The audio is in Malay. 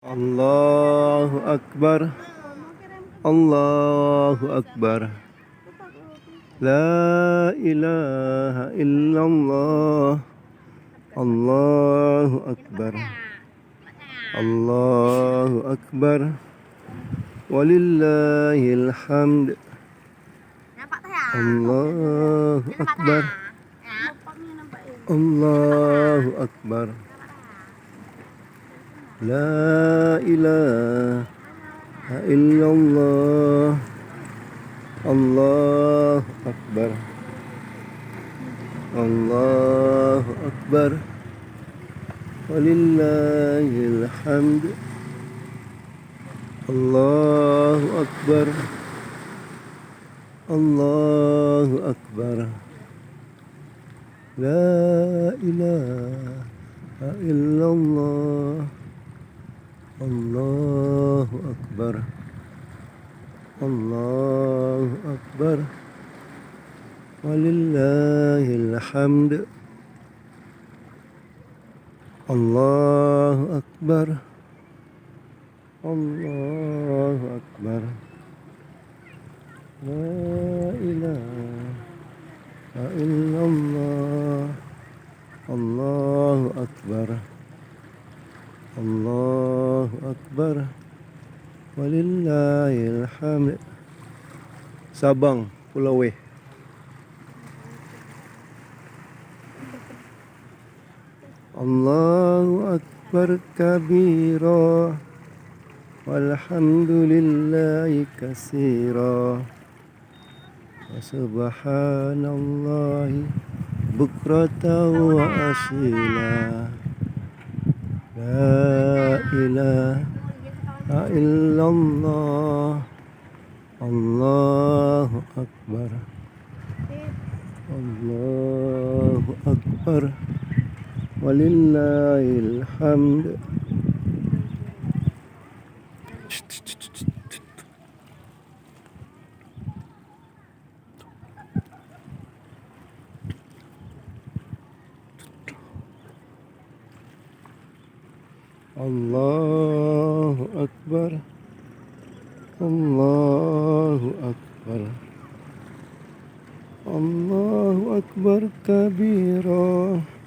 Allahu Akbar. Allahu Akbar. La ilaha illallah. Allahu Akbar. Allahu Akbar. Walillahil hamd. Allahu Akbar. Allahu Akbar. La ilaha illallah. Allahu Akbar. Allahu Akbar. Walillahil hamd. Allahu Akbar. Allahu Akbar. La ilaha illallah. Allahu Akbar. Allahu Akbar. Walillahil hamd. Allahu Akbar. Allahu Akbar. La ilaha illallah. Allahu Akbar. Allahu Akbar. Walillahil hamd. Sabang, Pulau W. Allahu Akbar kabira. Walhamdulillahi katsira. Wa subhanallahi bukratan wa asila. La ilaha illallah. Allahu Akbar. Allahu Akbar. Walillahil hamd. Allahu Akbar. Allahu Akbar. Allahu Akbar kabira.